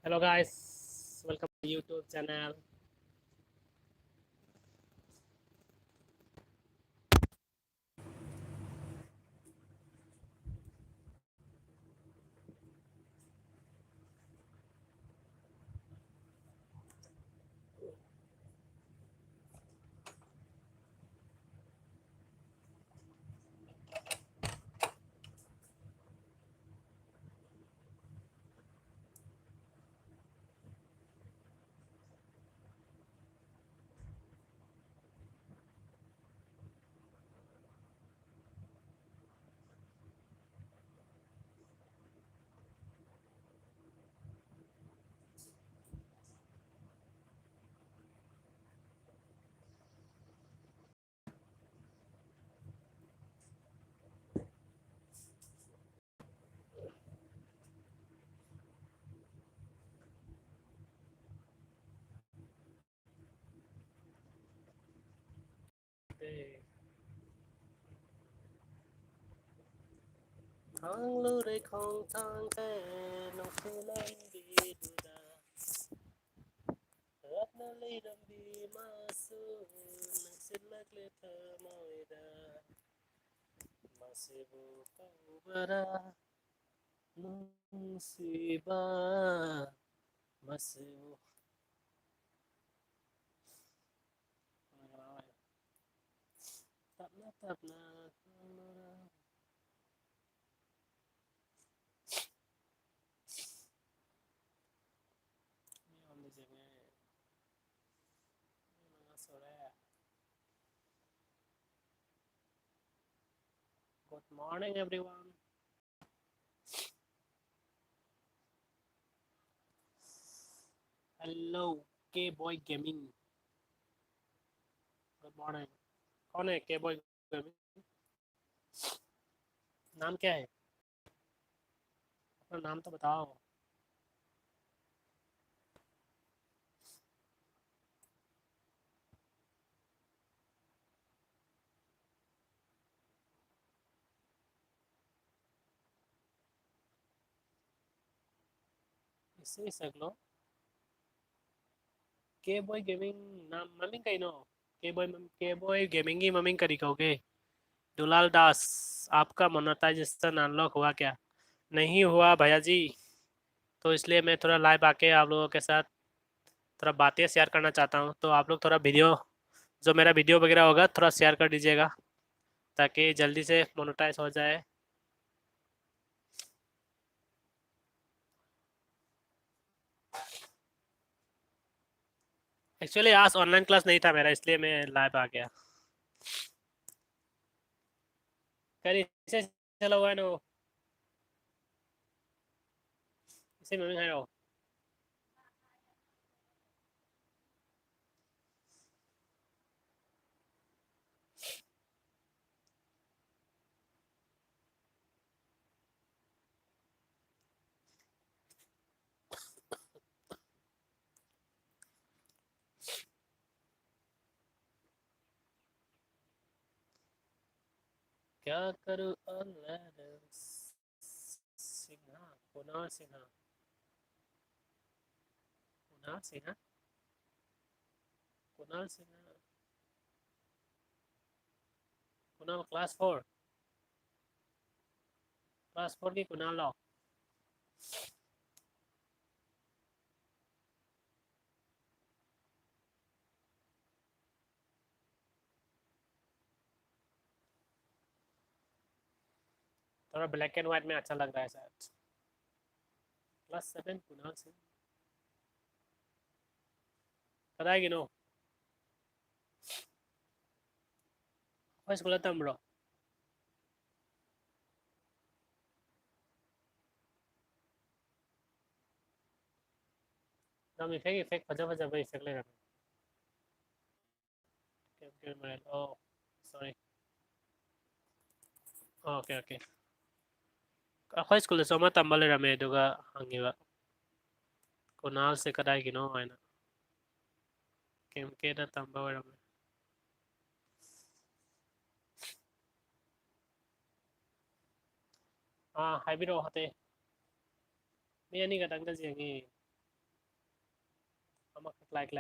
Hello guys, welcome to YouTube channel. Thang lưu đây không thang thế nông sư lên đi đu đà ớt nó đi đâm đi mà su nông xin lắc lê thơ mỏi đà mà si bu câu bà đà nông si ba mà si bu tập na Om di sini sore. Good morning everyone. Hello K-boy gaming. Good morning. कौन है K-boy gaming? नाम क्या है? अपना नाम तो बताओ. इससे सकलो. K-boy gaming नाम ममिंग कहीं नो. K-boy gaming की ममिंग करी कहोगे. दुलाल दास आपका मोनेटाइजेशन अनलॉक हुआ क्या? नहीं हुआ भैया जी. तो इसलिए मैं थोड़ा लाइव आके आप लोगों के साथ थोड़ा बातें शेयर करना चाहता हूँ. तो आप लोग थोड़ा वीडियो जो मेरा वीडियो वगैरह होगा थोड़ा शेयर कर दीजिएगा ताकि जल्दी से मोनेटाइज हो जाए. एक्चुअली आज ऑनलाइन क्लास नहीं था मेरा इसलिए मैं लाइव आ गया. कल इसे चला हुआ है ना इसे मम्मी खाए रहो. क्या करूँ ऑनलाइन सिन्हा कुणाल सिन्हा कुणाल सिन्हा कुणाल सिन्हा कुणाल क्लास 4 की कुणाल लो. थोड़ा ब्लैक एंड व्हाइट में अच्छा लग रहा है शायद. क्लास 7 कुणाल सिंह पता है कि no. Apa sekolah tam bro? Nam effect fajar by effect ले रहा है. Oh sorry. Okay. Ako school so matambal le rame duga hangiwa. Kunal se kadai gino aina. Ke na tamba rame. Hai biro hate. May ani ka tanggal siyangi. Ama like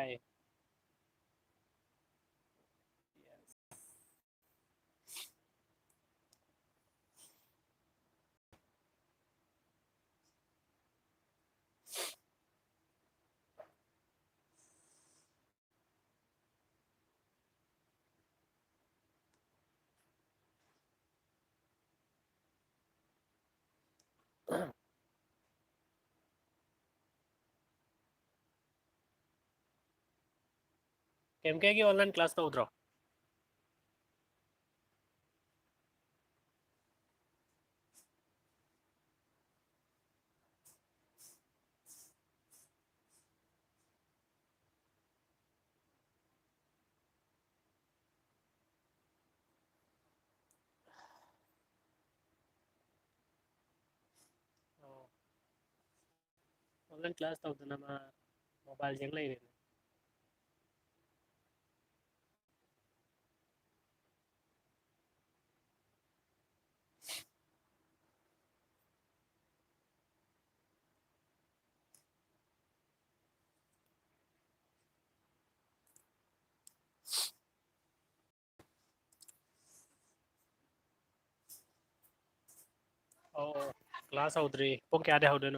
કેમ કે online class તો ઉતરો online class તો ઉતનામાં mobile જેંગ લઈ રહે class ઉતરી પણ ક્યારે આવડે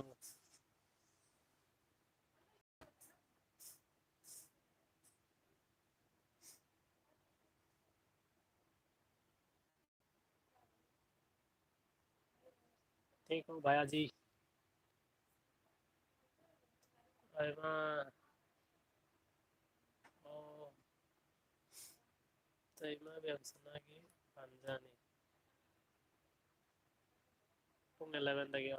ठीक हूँ भैया जी एમાં તો એમાં બી અક્ષનાગી પાંજાની pung 11 lagi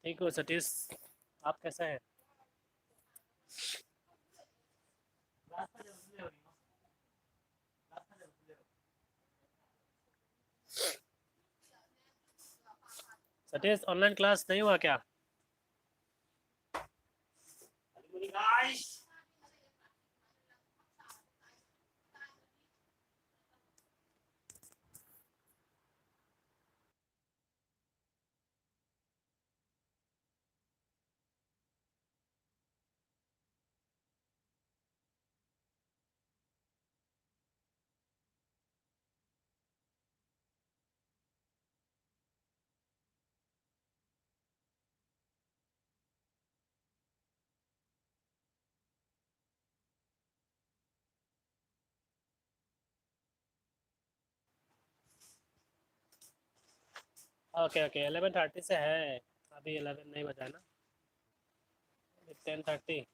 ठीक हो सतीश आप कैसे हैं सतीश ऑनलाइन क्लास नहीं हुआ क्या ओके ओके 11:30 से है अभी 11 नहीं बजा ना 10:30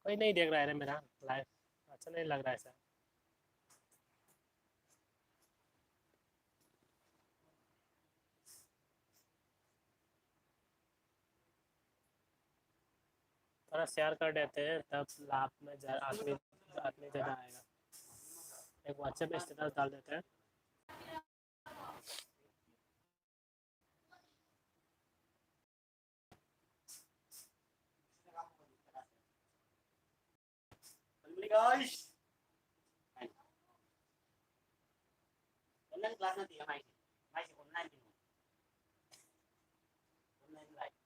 कोई नहीं देख रहा है मेरा लाइव अच्छा नहीं लग रहा है सर थोड़ा शेयर कर देते हैं तब लाभ में आदमी आदमी ज़्यादा आएगा एक व्हाट्सएप में स्टेटस डाल देते हैं guys online class nanti ya mai online din online live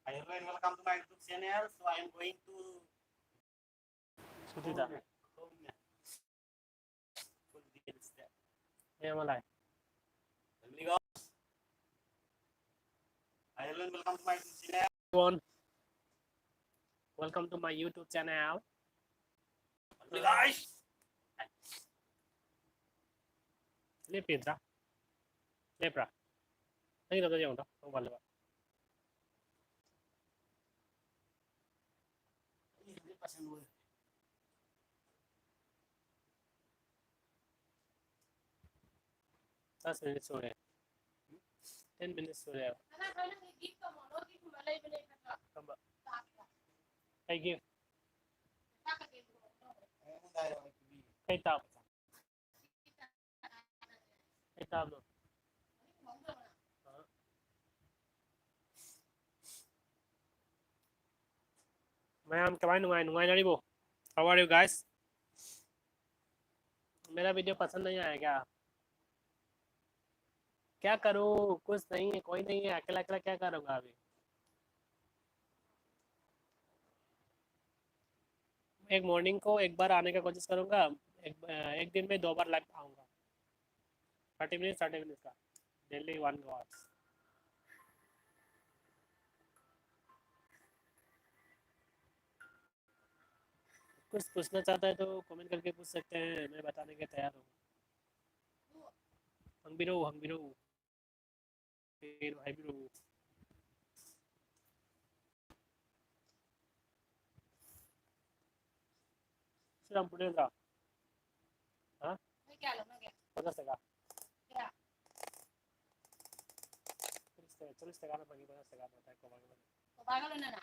hi everyone welcome to my YouTube channel so I am going to सुधीदा full details there ये वाला है hi everyone welcome to my YouTube channel everyone welcome to my YouTube channel guys Lepra lepra नहीं तो जाऊँ तो वाले बात दस मिनट हो रहे 10 minutes हो रहे I give kay tap lo मैं हम कमाई नुंगाई नुंगाई ना वो। How are you guys? मेरा वीडियो पसंद नहीं आया क्या? क्या करूँ, कुछ नहीं है, कोई नहीं है, अकेला अकेला क्या करूँगा अभी। एक मॉर्निंग को एक बार आने का कोशिश करूँगा, एक दिन में 2 बार लाइव आऊँगा, 30 मिनट 30 मिनट का, डेली 1 आवर्स। कुछ पूछना चाहता है तो कमेंट करके पूछ सकते हैं, मैं बताने के तैयार हूँ। हंबिरो फिर भाई बिरो। Silang punya enggak? Hah? Panas teka? Tulis teka na pagi panas teka na tayo ko bagaimana?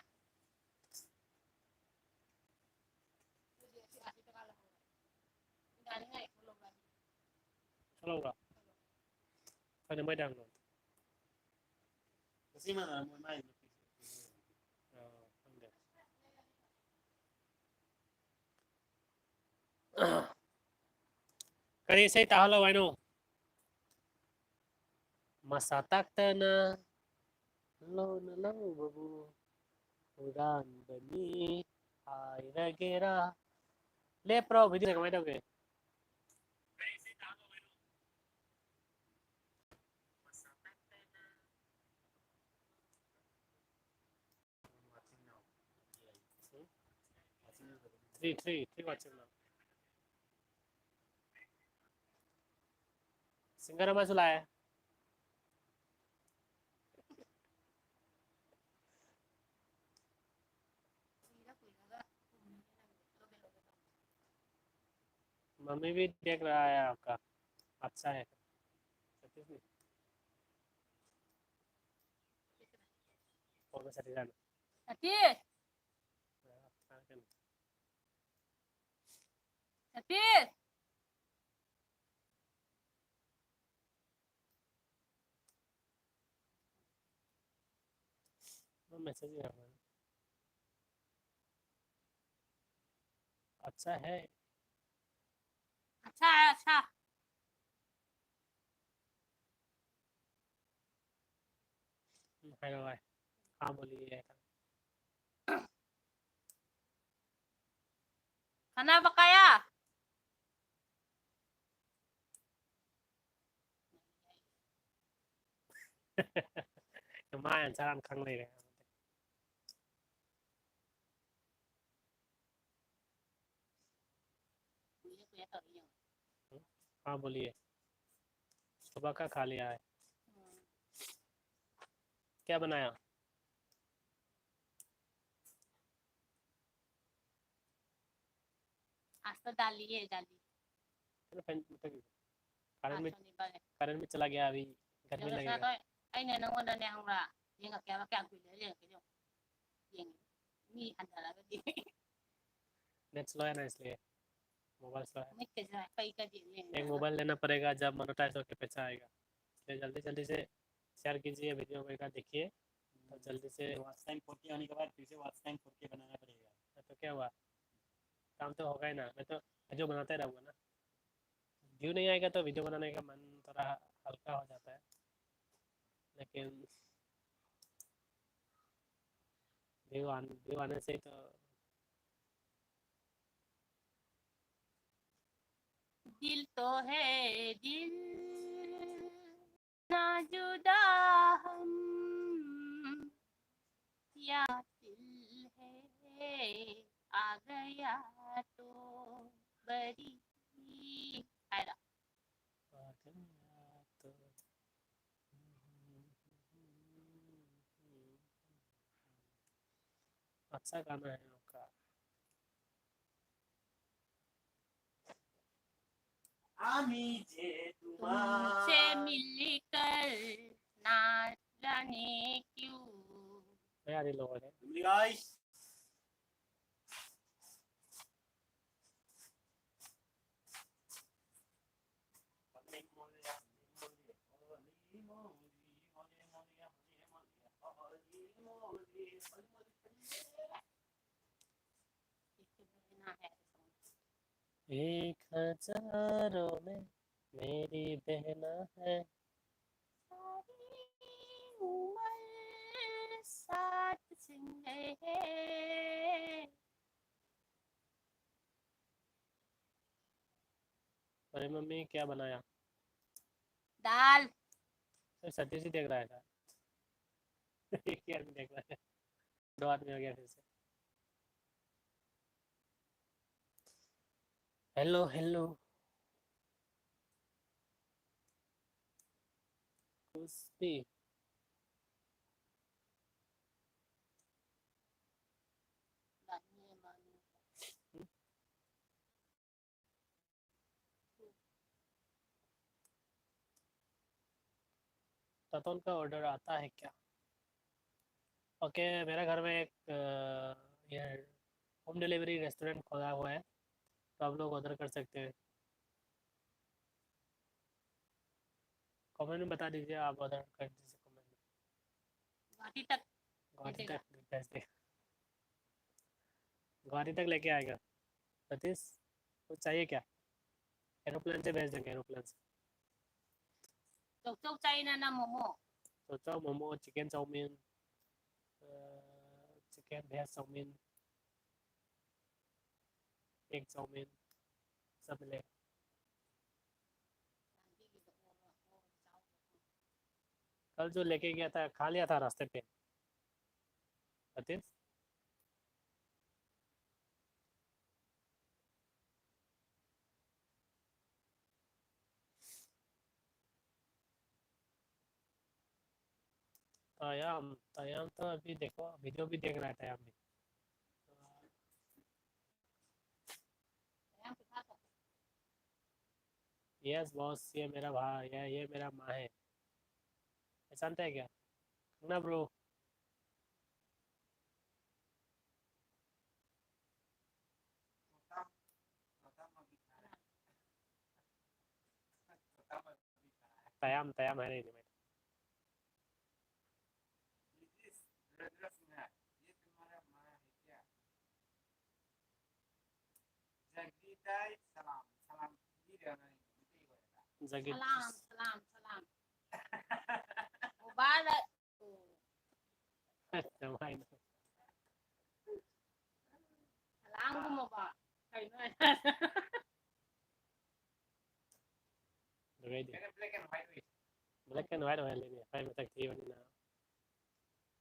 Salah enggak? Ada medang no. Kasi mana mo mai. Enggak. Kani say tahalo ano? Masatak na lo na lang babu. Udan bani ay ragera. Le pro video na kamay daw ke. Three watching now. Singgara masula है mummy भी देख रहा है आपका, अच्छा है। और मैं सटी जाना मैसेज ही रहा अच्छा है। अच्छा हेलो भाई, हाँ बोलिए। खाना पकाया Lumayan, sarang kang lele. हाँ बोलिए, सुबह का खा लिया है। क्या बनाया? आज तो डाली है डाली कारण में शनिवार कारण में चला गया, अभी घर में लगेगा। anh này nó ngon này không là riêng gặp kéo kéo quỷ đấy riêng cái điều riêng mi ăn là cái gì net slow है ना, इसलिए मोबाइल स्लो है। mấy cái gì phải cái gì एक mobile लेना पड़ेगा जब monetise होकर पैसा आएगा, इसलिए जल्दी जल्दी से शेयर कीजिए वीडियो को, देखिए तो जल्दी से। वॉच टाइम 4K होने के बाद फिर से वॉच टाइम 4K बनाना पड़ेगा। तो क्या हुआ, काम तो होगा ही ना, मैं तो वीडियो बनाते रहूँगा ना। व्यू नहीं आएगा तो वीडियो बनाने का मन थोड़ा हल्का हो जाता है, लेकिन व्यू आने से तो दिल तो है दिल ना जुदा हम या दिल है आ गया तो बड़ी आएगा तो अच्छा गाना है आपका। आमी जे तुमसे मिलकर ना जाने क्यों यार ये लोग हैं guys. 1000 में मेरी बहना है। सारी उम्र साथ संग है। अरे मम्मी क्या बनाया? दाल। सिर्फ सतीश ही देख रहा है क्या? एक ही आदमी देख रहा है, 2 आदमी हो गया फिर से। हेलो हेलो खुशी। ततोन का ऑर्डर आता है क्या? ओके, मेरे घर में एक ये होम डिलीवरी रेस्टोरेंट खोला हुआ है, तो आप लोग ऑर्डर कर सकते हैं। कमेंट में बता दीजिए, आप ऑर्डर कर दीजिए कमेंट में। गुवाहाटी तक गुवाहाटी भेजेगा। तक भेज दे, गुवाहाटी तक लेके आएगा सतीश। कुछ चाहिए क्या? एरोप्लेन से भेज देंगे, एरोप्लेन से। चौक चौक चाहिए ना मोमो। सोचो momo, chicken chowmein, chicken veg chowmein, egg chowmein, सब मिलेगा। कल जो लेके गया था खा लिया था रास्ते पे सतीश। तयाम तयाम तो अभी देखो, वीडियो भी देख रहा है तयाम भी। यस बॉस, ये मेरा भाई है, ये मेरा माँ है। जानते हैं क्या ना ब्रो? तयाम तयाम है नहीं मैं। धीरेन्द्र सिन्हा, ये तुम्हारा माँ है क्या? जगदीताई सलाम सलाम ही रहना है, यही होएगा। जगह सलाम सलाम सलाम। मुबारक हो। भाई सलाम को मुबारक। रेडी मैंने ब्लैक एंड व्हाइट हुई। ब्लैक एंड व्हाइट वाले लेने फाइव में तक थी वाली ना।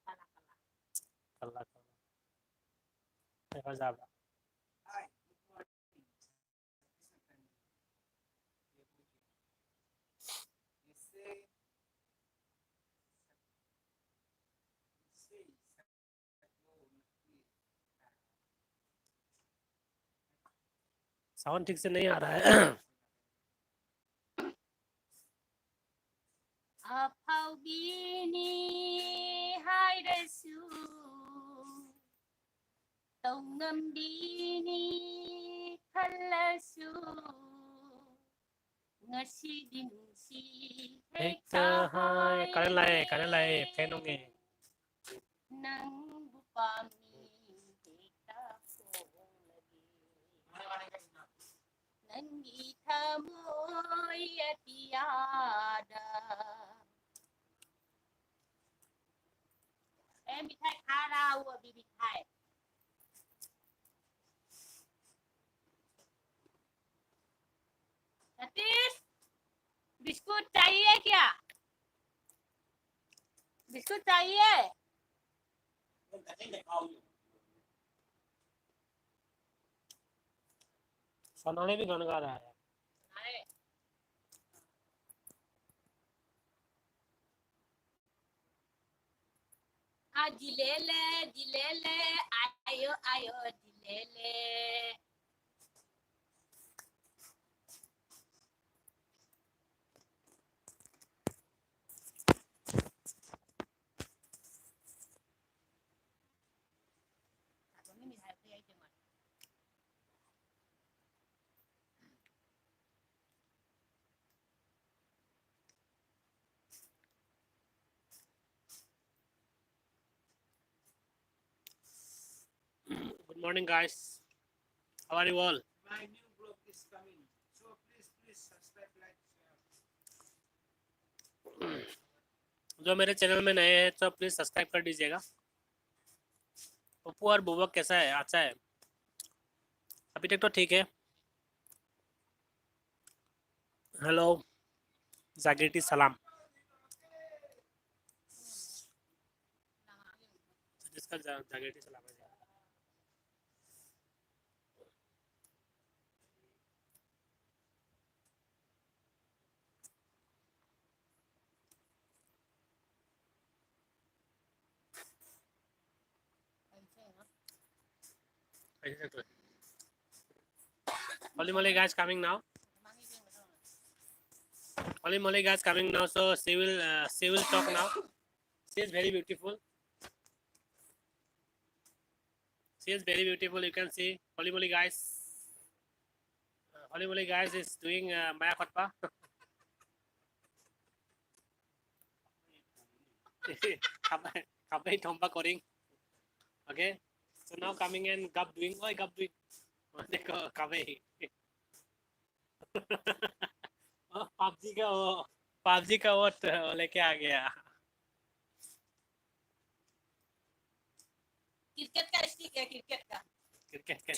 काला काला। कल्ला कल्ला जाबा हाय गुड मॉर्निंग। इससे इससे साउंड ठीक से नहीं आ रहा है। अफाउबिनि हायरसु तौगम्बिनि खल्लसु ngasi dinsi hekta hai karen lai fan होंगे। nang bupami hekta ko lagi nangi thamoy atiada em मिठाई खा रहा हूँ अभी मिठाई। सतीश बिस्कुट चाहिए क्या? बिस्कुट चाहिए? सोनाली भी गाना गा रहा है। जिलेले आयो आयो जिलेले Good morning guys, how are you all? My new blog is जो मेरे चैनल में नए हैं तो प्लीज सब्सक्राइब कर दीजिएगा। पप्पू और बुबक कैसा है? अच्छा है, अभी तक तो ठीक है। हेलो जागेटी सलाम। जिसका जागेटी सलाम है। Holy moly guys coming now. Holy moly guys coming now. So she will talk now. She is very beautiful. She is very beautiful. You can see Holy moly guys. Holy moly guys is doing Maya Khatpa. Kapai Tompa coding. Okay. So now coming and Gab doing. Oh, Gab doing. देखो Kapai. PUBG का वो लेके आ गया। Cricket का stick है, cricket का। Cricket का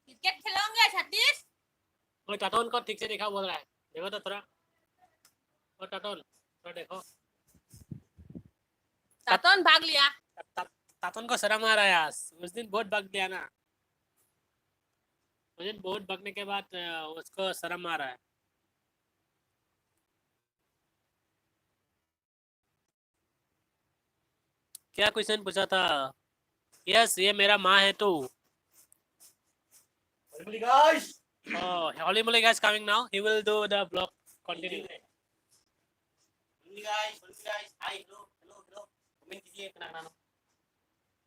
cricket खेलोगे छत्तीस? वो टाटोन को ठीक से देखा बोल रहा है, देखो तो थोड़ा। वो टाटोन थोड़ा देखो। टाटोन भाग लिया। टाटोन को शर्म आ रहा है यार, उस दिन बहुत भाग दिया ना। उस दिन बहुत भागने के बाद उसको शर्म आ रहा है। क्या क्वेश्चन पूछा था? यस, ये मेरा माँ है तू। Holy guys. Oh, Holy moly guys coming now. He will do the vlog. Continue. Holy guys. Hi, hello. Comment कीजिए अपना नाम.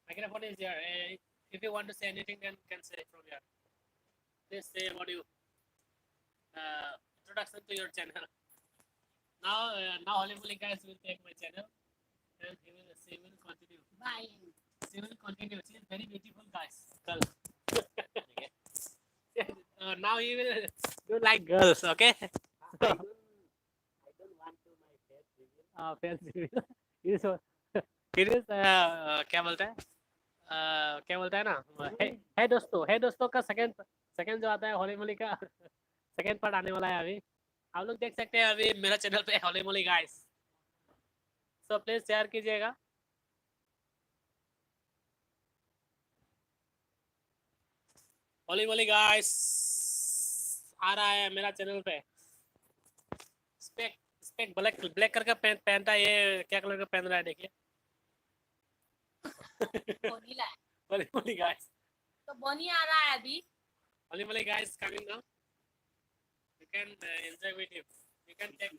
Microphone is here. If you want to say anything, then can say from here. Please say about you. Introduction to your channel. Now Holy moly guys will take my channel, and she will continue. Bye. She will continue. She is very beautiful guys. Girl. Now he will do like girls. Okay. I don't want to my face reveal. Face reveal. It is क्या बोलता है? क्या बोलता है ना? है दोस्तों का सेकंड जो आता है होली मोली का सेकंड पार्ट आने वाला है अभी। आप लोग देख सकते हैं अभी मेरा चैनल पे होली मोली गाइस। सो प्लीज शेयर कीजिएगा। होली मोली गाइस आ रहा है मेरा चैनल पे। स्पेक ब्लैक करके पहनता है, ये क्या कलर का पहन रहा है देखिए। बोनी ला। होली मोली गाइस। तो बोनी आ रहा है अभी। Holy moly guys coming now. You can enjoy with him. You can take.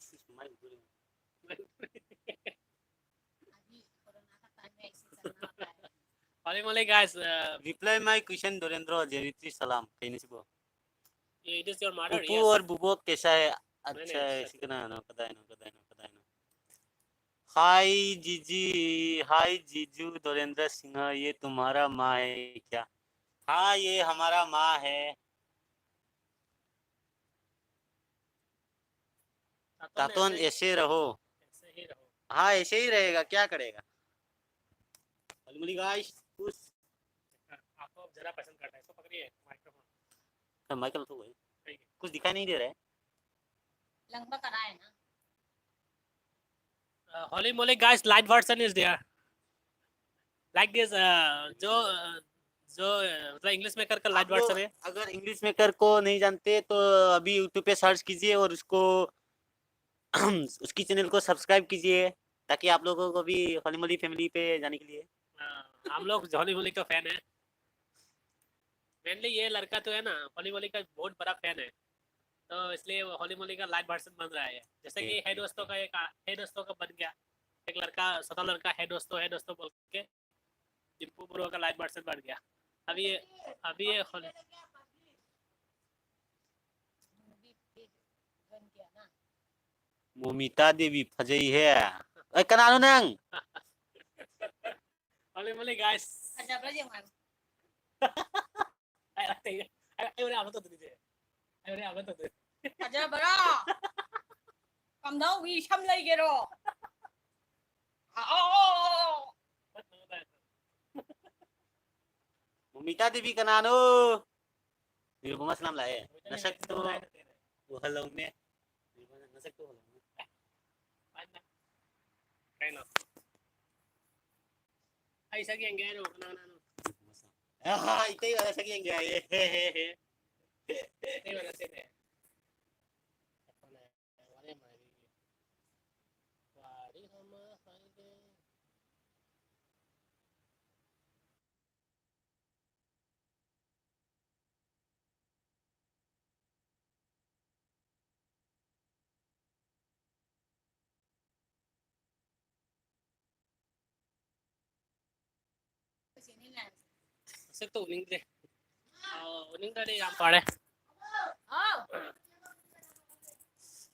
अभी कोरोना का टाइम में ऐसे चलना होता है। Holy moly guys. Reply my question Dorendra Singha. कहीं नहीं सिर्फ. It is your mother. Pappu Yes. और बुबो कैसा है? अच्छा है, इसी का नाम पता है ना. हाय जीजू दोरेंद्र सिंह, ये तुम्हारा माँ है क्या? हाँ, ये हमारा माँ है। तातोन ऐसे रहो। हाँ, ऐसे ही रहेगा, क्या करेगा? गाइस कुछ आपको जरा पसंद करता है, इसको पकड़िए तो माइकल तो है, कुछ दिखाई नहीं दे रहा है। लंबा करा है ना। Holy moly guys, light version is there. Like this जो मतलब इंग्लिश में कर लाइट वर्सन है। अगर इंग्लिश में कर को नहीं जानते तो अभी यूट्यूब पे सर्च कीजिए और उसको उसकी चैनल को सब्सक्राइब कीजिए ताकि आप लोगों को भी होली मोली फैमिली पे जाने के लिए। हम लोग होली मोली का फैन है। मेनली ये लड़का तो है ना होली मोली का बहुत बड़ा फैन है, तो इसलिए होली मोली का लाइट वर्सन बन रहा है। जैसे कि है दोस्तों का बन गया, एक लड़का सता लड़का है दोस्तों बोल के डिम्पू ब्रो का लाइट वर्सन बन गया। अभी ये मोमिता देवी फजई है। ओए कनानो नंग होली मोली गाइस। अच्छा बजे मान। ay udah aku tuh tuh Ayo deh, apa tuh? 가져봐라. 감당 위 삼라이게로. Mumita Devi ka na no. Di ba mas nam lae? Nasak to. Halong ne. Di ba nasak to halong. Kain na. Ay, sige, ang gano. Kanang. Ah, itay wala sa kiyang gaya. Hindi wala sila. Sức tụ ninh đi. Ninh ra đi làm quả đây.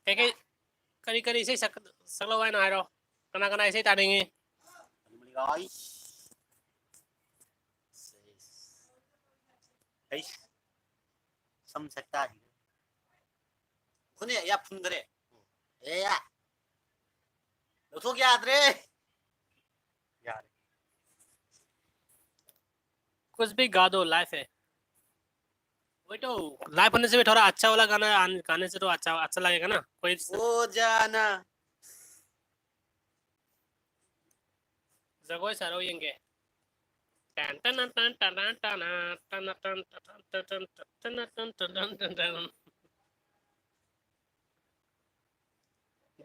Cái đi xây sắc lâu ai nói rồi. Cái này xây ta đình đi. Rồi. Ấy. Xâm sạch ta. Kuni ya phundre. Ya. Lo तो क्या रे? यार. कुछ भी गा दो, life है. वही तो लाइव होने से भी थोड़ा अच्छा वाला गाना गाने से तो अच्छा लगेगा ना. कोई ओ जाना. जगह सारो येंगे.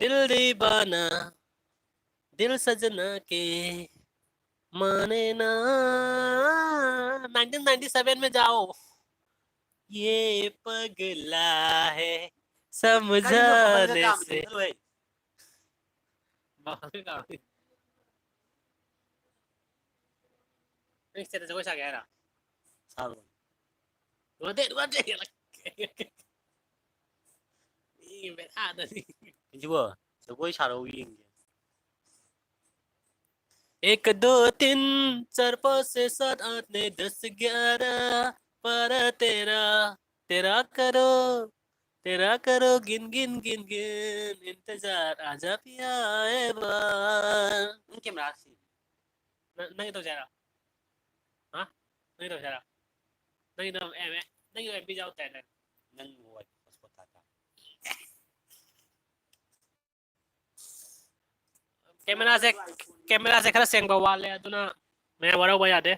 दिल दीवाना दिल सजना के माने ना 1997 में जाओ. ये पगला है समझाने से. Ini cerita jago siapa ya? Sao? Dua deh. Ini beda tadi. Coba. Coba caro wing. 1 2 3 4 5 6 7 8 9 10 11 para तेरा करो गिन इंतजार आजा पिया ए बार. Mungkin berhasil. नहीं तो जरा. हाँ नहीं तो जरा. नहीं तो em भी जाओ तैयार. Nang buat pasport tata. Camera से खरा सेंग बवाल है. तू ना मैं बड़ा बजा दे.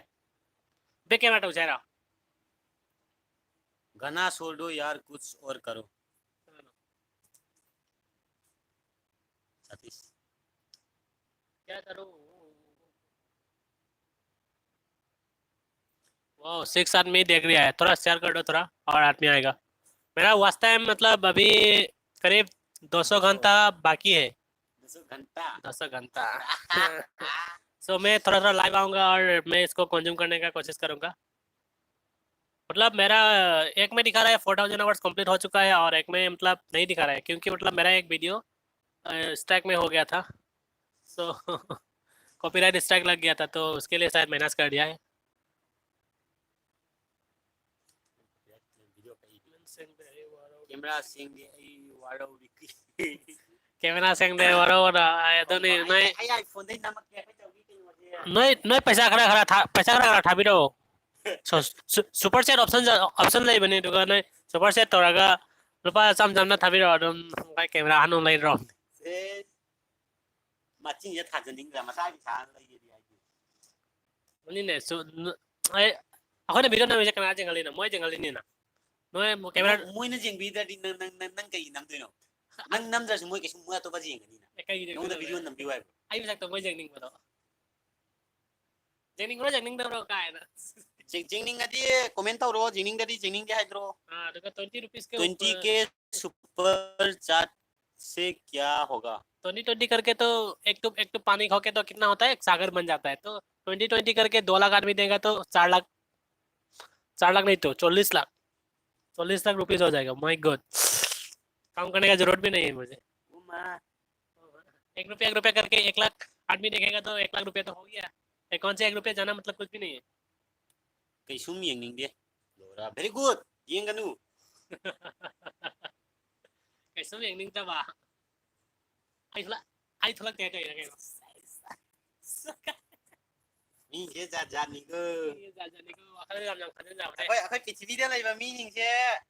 बे कैमरा तो जरा. गाना छोड़ दो यार कुछ और करो. सतीश. क्या करूं? वाह 6 आदमी देख रहा है. थोड़ा शेयर कर दो थोड़ा और आदमी आएगा. मेरा वास्ट टाइम मतलब अभी करीब 200 घंटा बाकी है. 200 घंटा. सो मैं थोड़ा लाइव आऊंगा और मैं इसको कंज्यूम करने का कोशिश करूंगा. मतलब मेरा एक में दिखा रहा है 4000 आवर्स कंप्लीट हो चुका है और एक में मतलब नहीं दिखा रहा है क्योंकि मतलब मेरा एक वीडियो स्ट्राइक में हो गया था. सो कॉपीराइट स्ट्राइक लग गया था तो उसके लिए शायद माइनस कर दिया है. कैमरा सिंह वारो विकी. कैमरा सेंग दे वारो आया तो नहीं Ay iPhone dai namak kaya ka tawi kin waje. नहीं पैसा खरा था भी तो सुपर सेट ऑप्शन ले बने दुकान में सुपर सेट तोरागा रुपा समझना था भी तो काय कैमरा हानो ले रो. Se machin ya thajaning da masa bi sa lai ye ai. नहीं ने सो ai ako na video na may kana jengali na mo jengali ni na no camera Moy na jeng bi da din nang kai nam do no. Nang nam da moy ke moy to ba jeng ni na. kai No da video nam bi wa. ai bisa to mo jengning ba to jengning do काय ना. Jeng adi comment tau ro jeng da di jeng ke hydro. हां तो 20 rupees के 20 के super chat से क्या होगा. 20 करके तो एक तो पानी खो के तो कितना होता है एक सागर बन जाता है. तो 20 करके 2 लाख आदमी देगा तो 4 लाख नहीं तो 40 लाख रुपीस हो जाएगा. माय गॉड काम करने का जरूरत भी नहीं है मुझे. 1 रुपया करके 1 लाख आदमी देखेगा तो 1 लाख रुपया तो हो गया. कौन से 1 रुपया जाना मतलब कुछ भी नहीं है. Kay sum yeng ning de. Lora very good. Yeng kanu. cái số miệng ninh ta bà ai thua kẻ cái này mi che ja ja ni cơ dạ dạ đi cô khá làm đây akhoi pithvi da lai ba mi ning che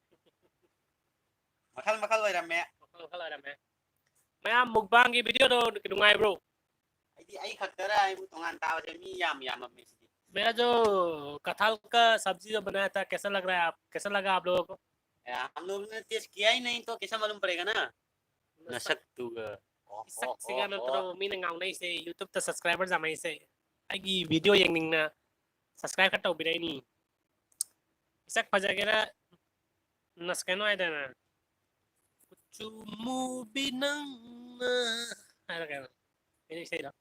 makal loi ram me khá là mẹ mẹ mukbang cái video đó đúng ngay bro ai khaktara ai bu tongan taw che mi yam me मेरा जो कटहल का सब्जी जो बनाया था कैसा लग रहा है आप कैसा लगा आप लोगों को हम लोग ने टेस्ट किया ही नहीं तो कैसा मालूम पड़ेगा ना नसक तू Isak siga na tro mi nang na ise YouTube ta subscriber za mai ise agi video yang ning na subscribe ka to bidai ni isak pajagera nas kano ai dana kuchumu binang na ada kan ini saya dah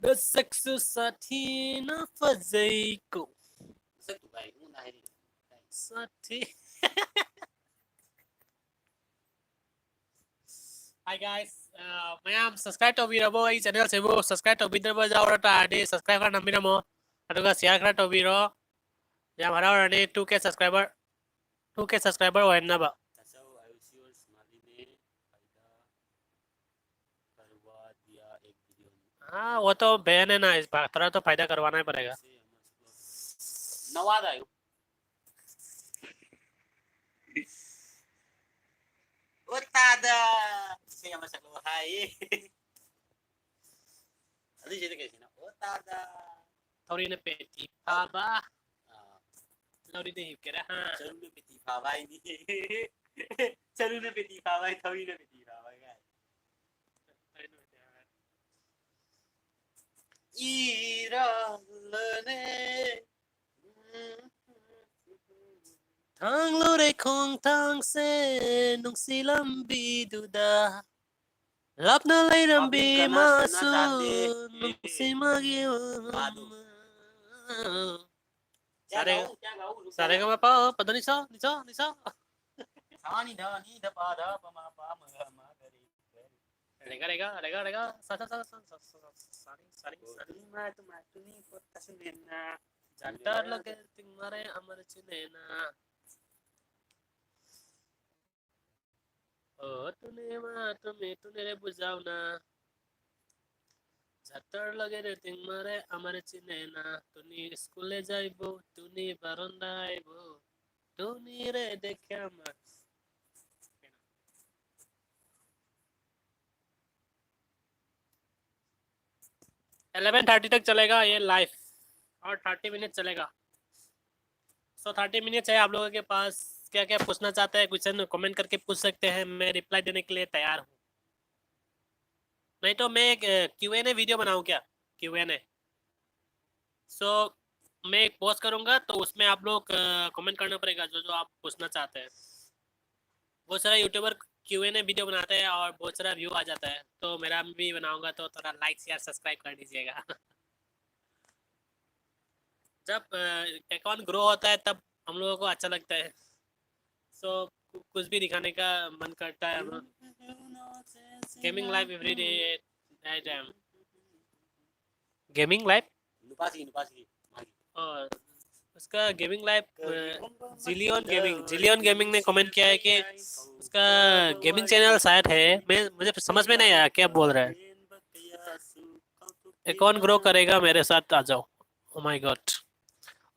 the sex sati na fazai ko nasak tu bai mun ai sati Hi guys, mayam subscribe to video boy channel se bo subscribe to video boy jaw ta ade subscribe ka namina mo aduga share kara to video ya mara ane 2k subscriber wa na ba tasau ayusius maline faida करवा दिया एक video हाँ वो तो ban है ना इस बार थोड़ा तो फायदा करवाना ही पड़ेगा नवाद आयो Otada saya masak lo hai Adi jadi kayak sini Otada थोड़ी ने पेटी पाबा लौड़ी दे हिप के रहा चलू ने पेटी पावा ini चलू ने पेटी पावा थोड़ी ने पेटी पावा kan Iralane thang lore khong thang se nung silam bi duda lap na lai ram bi ma su nung si ma gi sare ga pa pata ni so Sani da ni da pa ma rega sa sari ma tu ni pot kasunena jantar lage tingmare amar chinena तूने रे बुझावना जातर लगे रे तिंगमारे हमारे चिनेना तूने स्कूले जाइबो तूने बारंदा आइबो तूने रे देखे मत 11:30 तक चलेगा ये लाइव और 30 मिनट चलेगा सो 30 मिनट है आप लोगों के पास क्या क्या पूछना चाहते हैं क्वेश्चन कमेंट करके पूछ सकते हैं मैं रिप्लाई देने के लिए तैयार हूँ नहीं तो मैं एक Q&A वीडियो बनाऊँ क्या Q&A सो मैं एक पोस्ट करूँगा तो उसमें आप लोग कमेंट करना पड़ेगा जो जो आप पूछना चाहते हैं बहुत सारा यूट्यूबर Q&A वीडियो बनाते हैं और बहुत सारा व्यू आ जाता है तो मेरा भी बनाऊंगा तो थोड़ा लाइक शेयर सब्सक्राइब कर दीजिएगा जब अकाउंट ग्रो होता है तब हम लोगों को अच्छा लगता है सो कुछ भी दिखाने का मन करता है gaming live every day at time gaming live Nupasi और उसका गेमिंग लाइव जिलियन गेमिंग ने कमेंट किया है कि उसका गेमिंग चैनल शायद है मुझे समझ में नहीं आया क्या बोल रहा है अकाउंट ग्रो करेगा मेरे साथ आ जाओ oh my God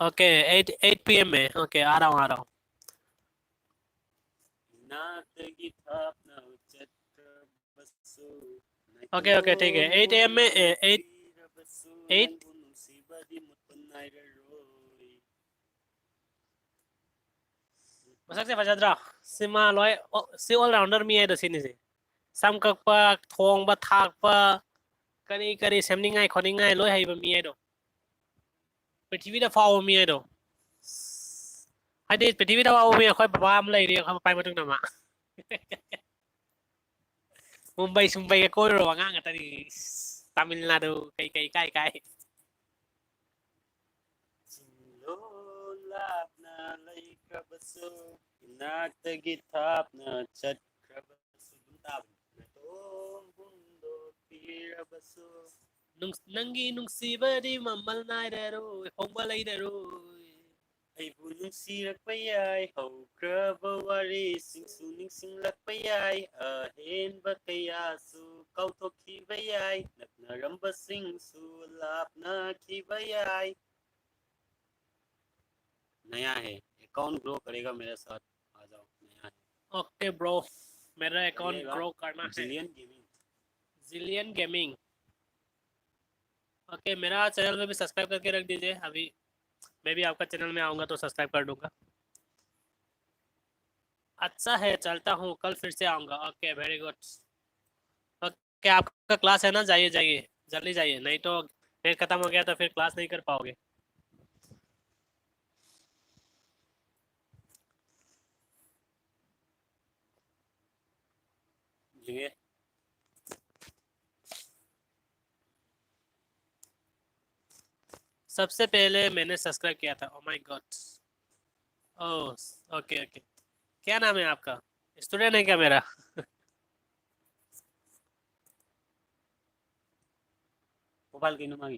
okay 8 PM में ओके आ रहा हूँ ओके ठीक है 8 AM में 8 Masaknya Fajadra sima loy si all rounder mi ai do sini si sam kak pa thong ba thak pa kari semni ngai khoni ngai loi hai ba mi ai do prithvi da faw mi ai do hai de prithvi da faw mi khoi ba am lai ri khoi pai ma tung na ma Mumbai Sumbai ka koi ro nga ngata ni Tamil Nadu kai Nungi nungsibadi mamal nai daro hongba lai daro ꯑꯩꯕꯨ ꯅꯨꯡꯁꯤꯔꯛꯄ ꯌꯥꯏ ꯍꯧꯈ꯭ꯔꯕ ꯋꯥꯔꯤꯁꯤꯡꯁꯨ ꯅꯤꯡꯁꯤꯡꯂꯛꯄ ꯌꯥꯏ ꯑꯍꯦꯟꯕ ꯀꯌꯥꯁꯨ ꯀꯥꯎꯊꯣꯛꯈꯤꯕ ꯌꯥꯏ ꯅꯛꯅꯔꯝꯕꯁꯤꯡꯁꯨ लापनाखिबा याय नया है अकाउंट ग्रो करेगा मेरे साथ आ जाओ नया है ओके ब्रो, मेरा अकाउंट करिएगा ग्रो करना है। Zillion gaming zillion gaming. Okay, मेरा चैनल में भी सब्सक्राइब करके रख दीजिए। अभी मैं भी आपका चैनल में आऊँगा तो सब्सक्राइब कर दूंगा। अच्छा है, चलता हूँ, कल फिर से आऊँगा। Okay, very good. ओके, आपका क्लास है ना, जाइए जाइए, जल्दी जाइए, नहीं तो नेट खत्म हो गया तो फिर क्लास नहीं कर पाओगे। लिए सबसे पहले मैंने सब्सक्राइब किया था। Oh my God. Oh, okay okay. क्या नाम है आपका? स्टूडेंट है क्या मेरा? मोबाइल की नुमाई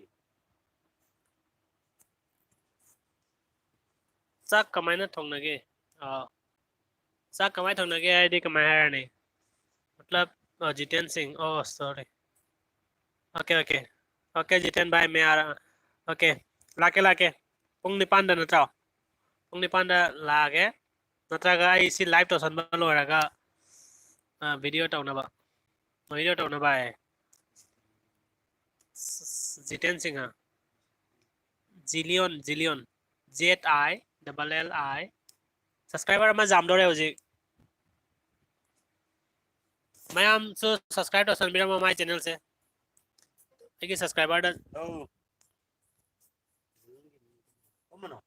ꯆꯥꯛ ꯀꯃꯥꯏꯅ ꯊꯣꯡꯅꯒꯦ? ꯆꯥꯛ ꯀꯃꯥꯏꯅ ꯊꯣꯡꯅꯒꯦ ꯍꯥꯏꯗꯤ ꯀꯃꯥꯏꯅ ꯍꯥꯏꯔꯅꯤ? मतलब Jiten Singh, oh sorry. Okay okay okay Jiten भाई, मैं आ रहा। ओके, लाके लाके ꯄꯨꯡ 9ꯗ ꯅꯠꯇ꯭ꯔꯣ? ꯄꯨꯡ 9ꯗ ꯂꯥꯛꯑꯒꯦ, ꯅꯠꯇ꯭ꯔꯒ ꯑꯩ ꯁꯤ ꯂꯥꯏꯚ ꯇꯧꯁꯟꯕ ꯂꯣꯏꯔꯒ ꯚꯤꯗꯤꯑꯣ ꯇꯧꯅꯕ ꯍꯥꯏ जितेन सिंह, जिलियन ZILLI सब्सक्राइबर ꯑꯃ ꯌꯥꯝꯗꯧꯔꯦ ꯍꯧꯖꯤꯛ ꯃꯌꯥꯝꯁꯨ ꯁꯕꯁꯀ꯭राꯏꯕ ꯇꯧꯁꯟꯕꯤꯔꯝꯃꯣ ꯃꯥꯏ ꯆꯦꯅꯦꯜꯁꯦ ꯑꯩꯒꯤ ꯁꯕꯁꯀ꯭राꯏꯕꯔꯗ oh ¿cómo no?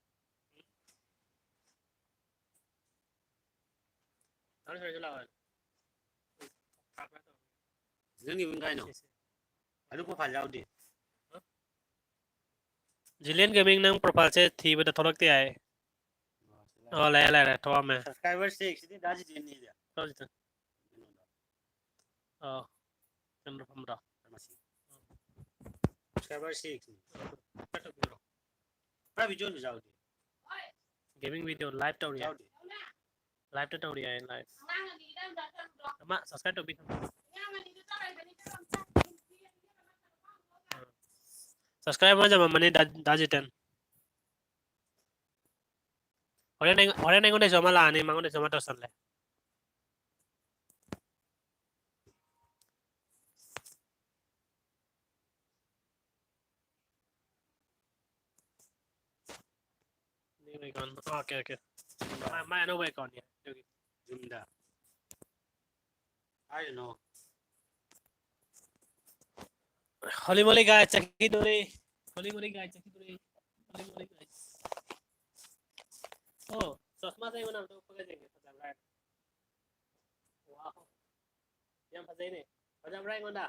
Zungi bungai no alu ko phal jaudi zillion gaming नंग प्रोफाइल से थीबदा थोलक्ते आए ओ ले थोआ में subscriber se exidi daji jeni dia तो ओ चंद्र हमरा masih subscriber se exidi pra video no jaudi gaming video live तो रिया jaudi लाइव तो रिया है लाइव अमा सब्सक्राइब तो भी सब्सक्राइब मजा मने दाजिटन होरे नहीं कोने जमा लाने मांगोने जमा तो सनले नहीं कौन ओके ओके मैं नो वे कौन है Jumda I don't know Holi मोली गाय चक्की दूरी होली मोली गाय चक्की दूरी होली मोली गाय ओ चश्मा से बना तो पकड़ देंगे पता राइट वाह yang pasal ini pajam rank onda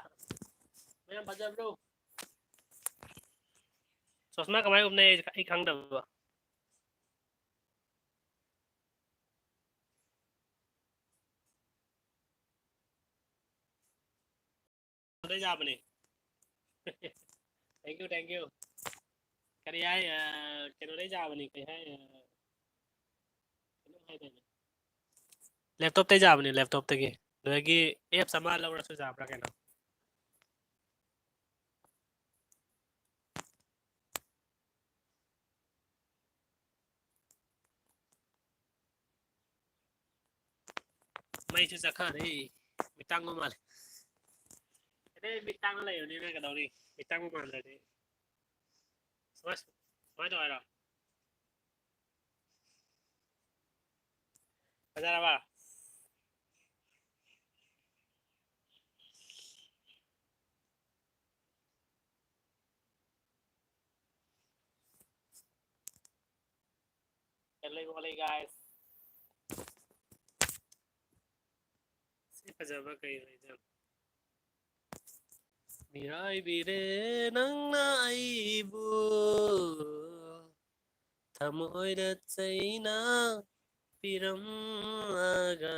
yang pajam bro sosma kamai umne ikhang da ba đây ra bani thank you cái này cái nó đấy ra bani cái hay cái nó hay này laptop te ra bani laptop te cái rồi cái app sama lâu ra ra ra cái nào mấy chú giặc hả đấy bị tăng không mà cái đấy bị tăng nó lại ở đây cái đầu đi bị tăng không mà rồi đấy nói rồi rồi bây giờ là ba hello guys ꯐꯖꯕ ꯀꯩ ꯂꯩꯖꯥꯠꯅꯣ ꯃꯤꯔꯥꯏꯕꯤꯔꯦ ꯅꯪꯅ ꯑꯩꯕꯨ ꯊꯃꯣꯏꯗ ꯆꯩꯅ ꯄꯤꯔꯝꯂꯒ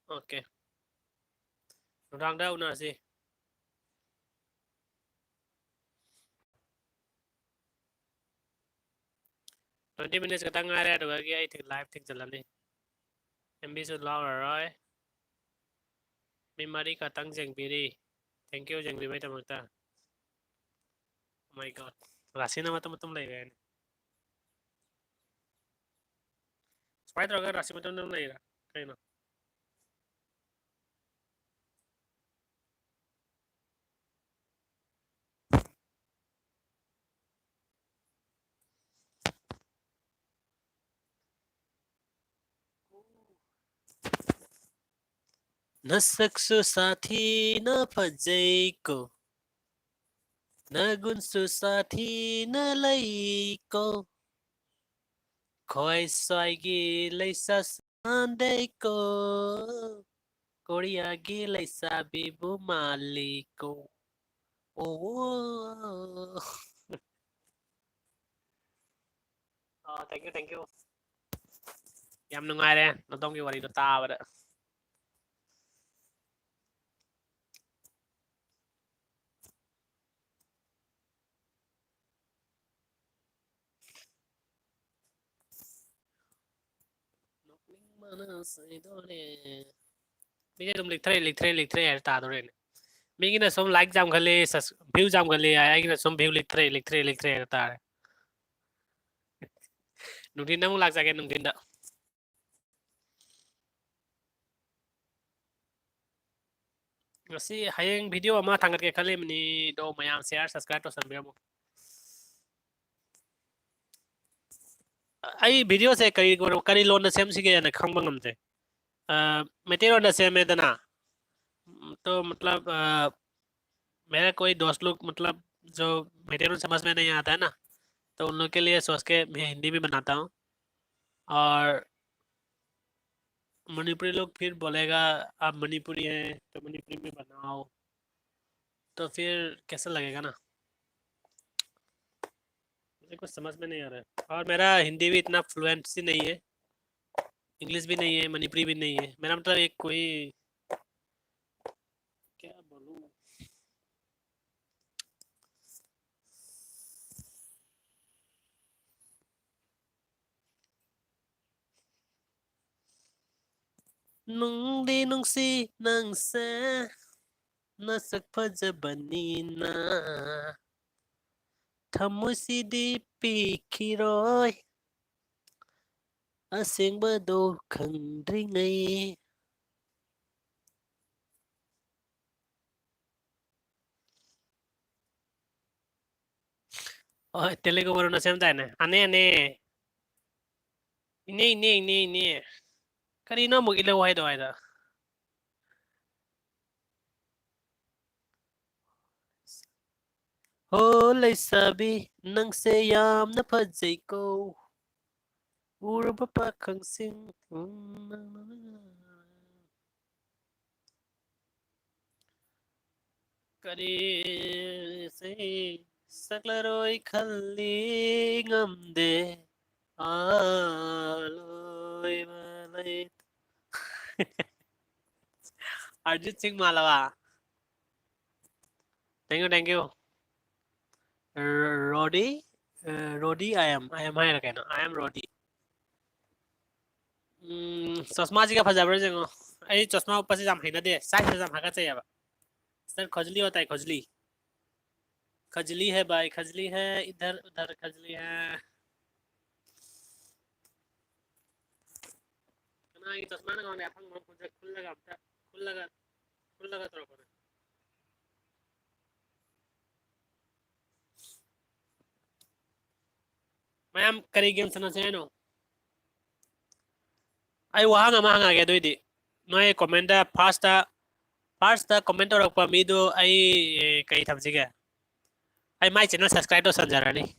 okay ꯅꯨꯡꯗꯥꯡꯗ ꯎꯅꯔꯁꯤ 20 minutes ka tang ngare aduga gi ai thik live thik jalani MB su lawaroi memory ka tang jengbiri thank you jengbi bai tamakta oh my god rasina matum leire Sprite roga rasi matum leira kaino Nasaksu sathi na phajai ko nagunsu sathi na lai ko khoi soi gi leisa sandai ko korea gi leisa bibu maliko oh thank you yam nungaire nodong gi wari do tabada Bây giờ lịch tre ta rồi này. Mình cái là like jam khali, view jam khali, ai cái là view lịch tre ta. Nung tin nung lag sa nung tin da. Kasi hayang video ama thangat ke khali mani do mayam share subscribe to sanbir mo. Ai video se kari lon na sem sige na khang bangam te. Material ना same है ना तो मतलब मेरा कोई दोस्त लोग मतलब जो मटेरियल समझ में नहीं आता है ना तो उन लोग के लिए सोच के मैं हिंदी में बनाता हूँ और मणिपुरी लोग फिर बोलेगा आप मणिपुरी हैं तो मणिपुरी में बनाओ तो फिर कैसा लगेगा ना मुझे कुछ समझ में नहीं आ रहा है और मेरा हिंदी भी इतना फ्लुएंसी नहीं है इंग्लिश भी नहीं है मणिपुरी भी नहीं है मेरा मतलब एक कोई क्या बोलूँ nung di nung si nang sa nasak pajabanina thamusidi pikiroi asengba do khangdringai oh telugu baru na sem na ane ini kanino mo ilaw ay do oh leisabi nang seyam na phajai ko urba pa khangsing kari se saklaroi khalli ngamde aloi malai Arjit Singh Malawa thank you Rodi I am hai kena I am Rodi चश्मा जी का फजाबर जंगो आई चश्मा ऊपर से जाम हैना दे side से जाम हाका चाहिए अब सर खजली होता है खजली है भाई खजली है इधर उधर खजली है ना ये चश्मा ना कौन अपन मन खुद खुल लगा तो रखो मैं हम करी गेम सना से नो आई वहाँ ना महंगा गया दोई दी नए कमेंट फास्ट कमेंट और अपना मीदो आई कई थमसी गया आई माय चैनल सब्सक्राइब तो संजरा नहीं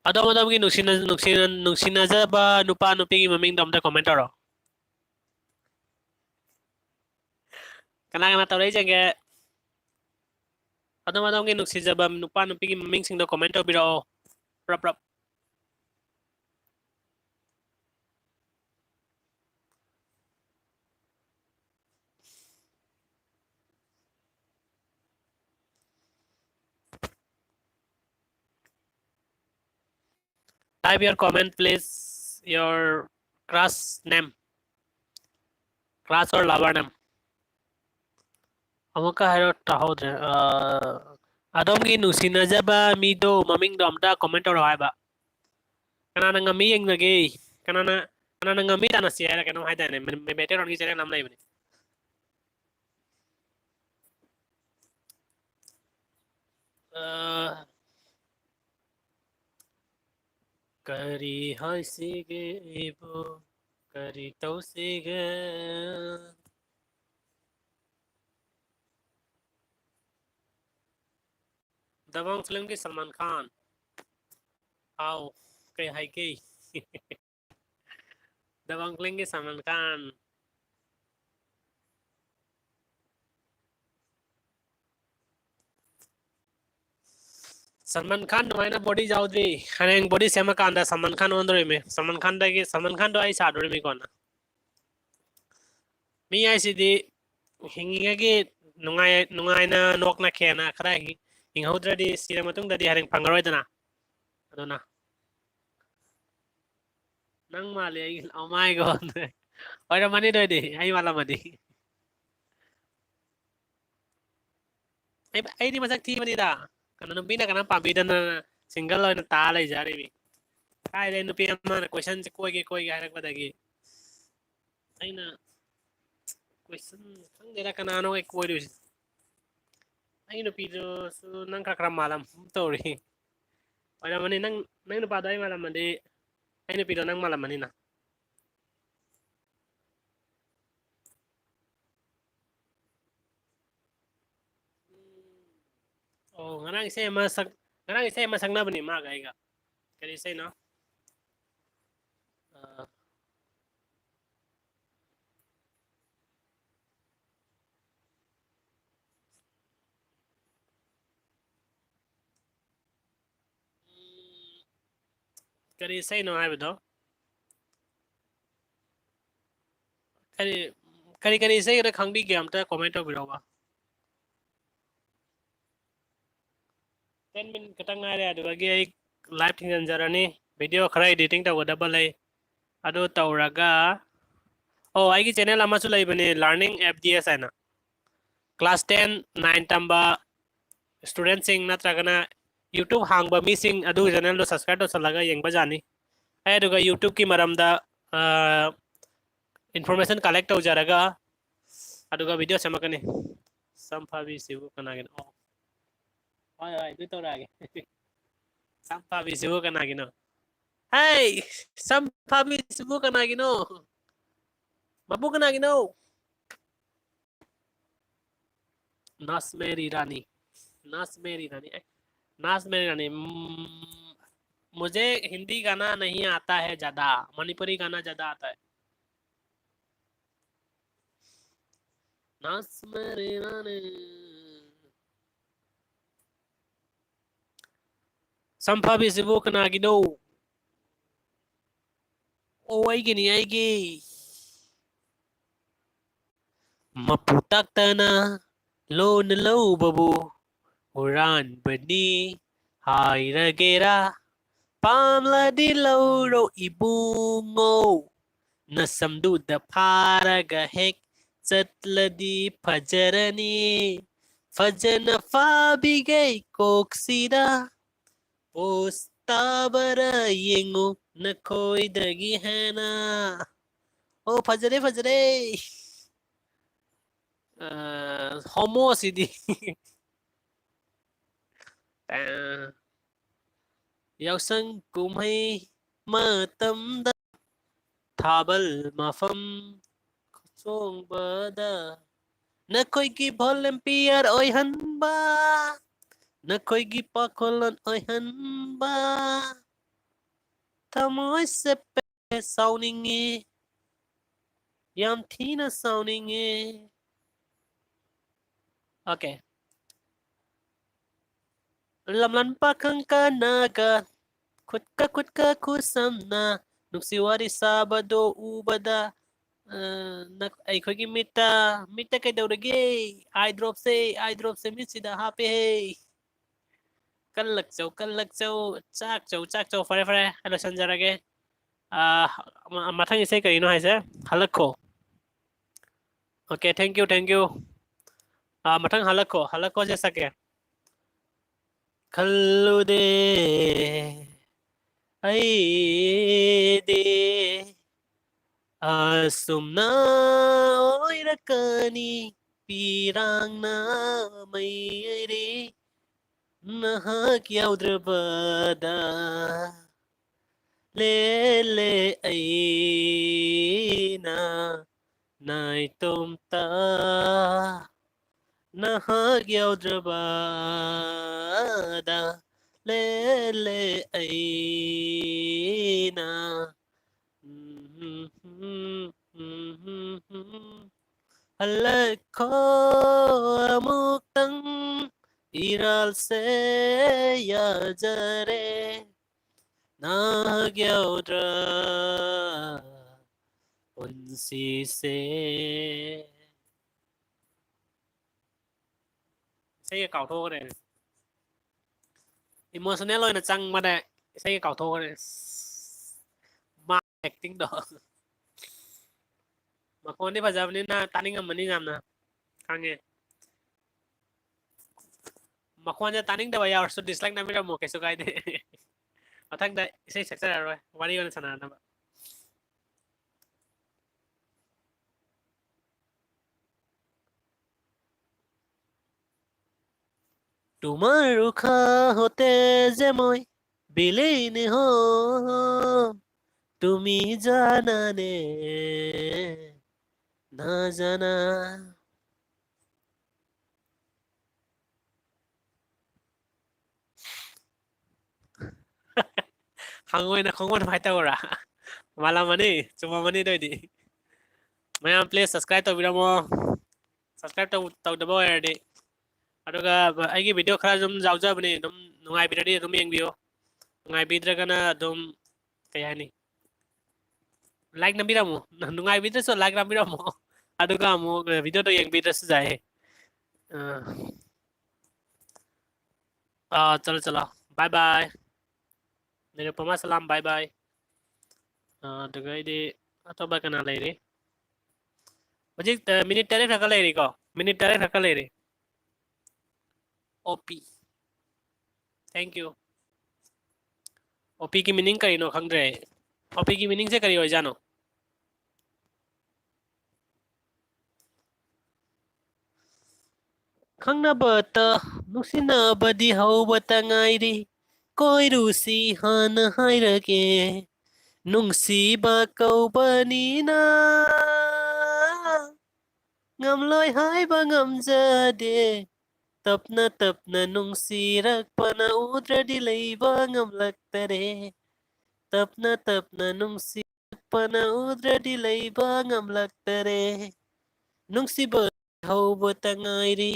Adom-adom ki nungsinazaba nupa nupigi maming domda komentaro. Kana tawray jenge. Adom-adom ki nungsinazaba nupa nupigi maming singdo komento biro. Rap. Type your comment, please. Your crush name, crush or lover name. Amuka haro tahodre. Adomgi nusinajaba mido maming domda comment or haiba. Kanana ngami yang nage. Kanana ngami tanah siara kanong haida ne. Me better on kisah nam naik ni. Kari hai sige ibu, kari tau sige. Dabangg film की सलमान खान आओ कई high की दबंग film की सलमान खान सलमान खान तुम्हारे ना body जाओ दी हने body same का अंदर सलमान खान अंदर में सलमान खान तो आई साधु में कौन मी आई सी दी हिंगी की नुंगाई ना नोक ना खेना खरा हिंग होद्रा दी सीरा मतुंग दी हरें पंगरोय तना अदोना नंग माले आई oh my god और मनी दो दी आई वाला मनी आई दी मजाक थी मनी दा karena nupi na kanang pambidan na single na talay jari mi kaya din nupi naman question si kuy harap pa dagi ay na question ang dira kanano kay kuy dus ay nupi do so nang kakram malam story ay naman ni nang nupada ay malam mandi ay nupi do nang malam mani na oh ngarang isa masang na bani maga ay ga kaya isa no kaya isa no ay ba kari isa yung khangbi game ta comment o biro ba 10 minute katang nga rin aduh lagi live tinggal jarani video khara editing ta double ay aduh tauraga oh ai ki channel ama sulai bane learning FDS ay na class 10 9 tamba student sing natragana YouTube hang ba missing aduh channel do subscribe to salaga yeng ba jani ay aduh YouTube ki maramda information collect ho jaraga aduh video samakane samphavi sivu kanagin oh ay itu lagi samphavi sivu kanagin hey samphavi sivu kanagin mabu kanagin नास मेरी रानी मुझे हिंदी गाना नहीं आता है ज्यादा मणिपुरी गाना ज्यादा आता है नास मेरी रानी संभावी सिबुक नागिनो ओ आएगी नहीं आएगी मपुtak tana lo na lo babu uran bani hai ragera pamla di lo ro ibungo nasamdu da paraga hek chatladi fajarani fajana fabigay koksida postabara yengo na koi dagi hana oh fajare homo sidi yausang kumhay matamda thabal mafam song bada nakoy gi volunteer oy hanba nakoy gi pakolon oy hanba tamoy se pe sounding yam thina sounding okay lamlan pakang kanaga kutka kusamna nuksiwari sabado ubada ay kogi mita kay dawrage eye drop se misida happy hey ꯀꯜꯂꯛꯆꯧ ꯆꯥꯛꯆꯧ ꯐꯔꯦ ꯑꯩ ꯂꯣꯏꯁꯤꯟꯖꯔꯒꯦ ꯃꯊꯪ ꯏꯁꯩ ꯀꯔꯤꯅꯣ ꯍꯥꯏꯁꯦ ꯍꯜꯂꯛꯈꯣ okay thank you मठंग हलको जैसा क्या खल्लुदे दे asumna oirakani pirangna maire nahak yaudrabada lele aina naitomta nahag yaudrabada lele aina halakho amuktang iral se yajare nahag yaudra unsi se xây cái cầu thô này emotional rồi là chăng mà này xây cái cầu thô này mà acting đó mà con đi vào giờ nên là ta ninh mà đi làm nè khang nghe mà con ra ta ninh đâu vậy số dislike năm mươi một cái số cái đấy mà thằng đấy xây sạch ra rồiวันนี้วันสนานนะ তোমার রুখা হতে যে মই বিলীন হম তুমি জানানে না জানা hangoi na khongwan phai tawra malamani chumamani doidi mayam please subscribe to video mo subscribe to the boy already aduga aigi video khara dum jawja bani dum nungai bidadi dum yengbiyo nungai bidragana dum kayani like nambiramu nungai bidra so like nambiramu aduga mo video to yeng bidra jae chalo chalo bye bye Nirupama सलाम bye bye अदुगा इदि अतोबा kana leiri hojik minute tare thaka leiri ko minute tare thaka leiri op thank you op ki meaning kari no khangdre op ki meaning se kari hoi jano khangna bata nusina badi hawbata ngairi koirusi hana hairage nungsiba kaubanina ngamloi haiba ngamjade tapna nungsirakpana udradi leiba ngamlaktare tapna nungsirakpana udradi leiba ngamlaktare nungsiba hawbata ngairi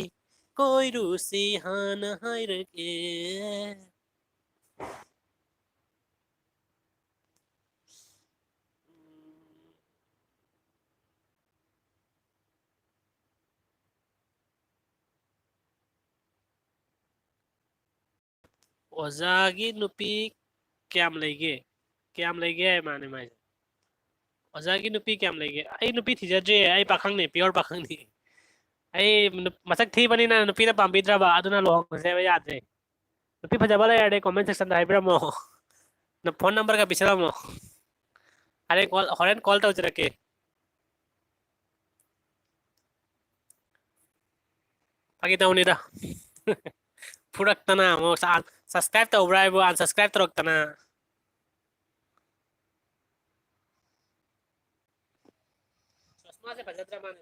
koirusi hana hairage ओजागी नुपी क्याम लेगे माने my ओजागी नुपी क्याम लेगे आई नुपी थिजजे आई पाखंग ने pure पाखंग नि आई मसक थी बनी ना नुपी ना पाम्बिद्रा बा अदुना लोहंग से याद रे नुपी फजाबा ले याडे कमेंट सेक्शन दा हाइब्रा मो न फोन नंबर का बिचरा मो अरे कॉल हॉरेन कॉल तो रखे पाकी ताउनीदा फुरक्तना मो सब्सक्राइब तो उब्राइबो अनसब्सक्राइब तो रक्तना चश्मा से फजद्रा माने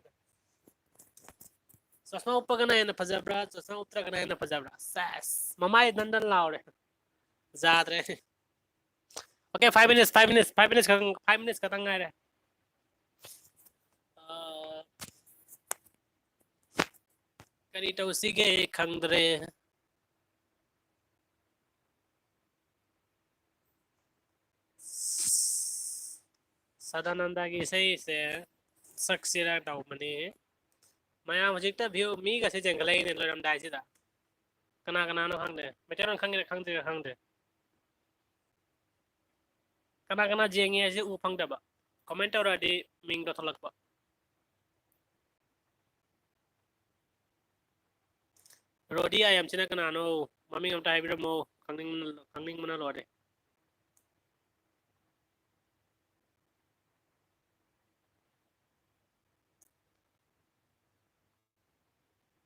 चश्मा उपगना है न फजब्रा चश्मा उतरगना है न फजब्रा सस ममाई दंदन लाओ रे जात रे ओके 5 minutes खतंग है रे करी तो उसीगे खंगरे सदानंदा की सही से सक्सिरा डाउ मनी माया हजिक त भ्यू मी गसे जंगलै ने लरम दाइ सिदा Kana no hangde. Meteran khangde. Kana jengi aje upang daba. Comment already ming do tholak ba. Rodi ayam china kana no maming am tai mo khangning mana lode.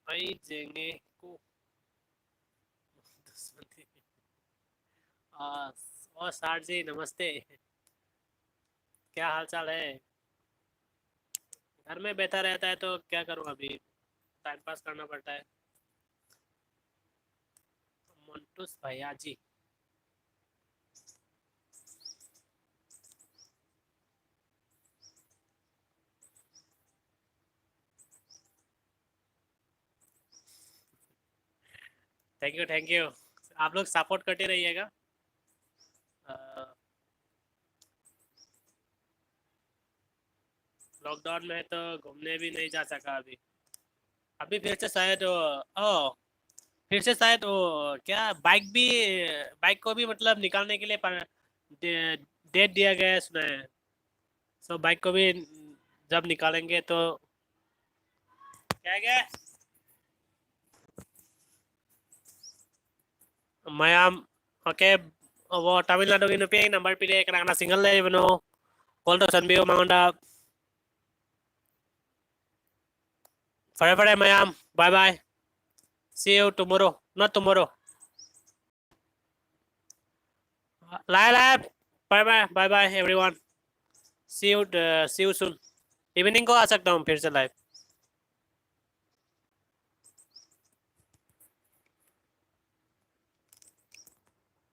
Ai jengi ko और सार जी नमस्ते। क्या हाल चाल है? घर में बैठा रहता है तो क्या करूं, अभी टाइम पास करना पड़ता है। मोन्टूस भैया जी, थैंक यू। आप लोग सपोर्ट करते रहिएगा। लॉकडाउन में तो घूमने भी नहीं जा सका अभी फिर से शायद फिर से शायद वो क्या बाइक को भी मतलब निकालने के लिए डेट दिया गया है सुना है। सो बाइक को भी जब निकालेंगे तो क्या Mayam, oke, wo Tamil Nadu inu pi number pilih karena single le beno. Call to Sanbio Manganda. Forever Mayam. Bye bye. See you tomorrow. Not tomorrow. Lai. Bye bye everyone. See you soon. Evening को आ सकता हूँ फिर से live.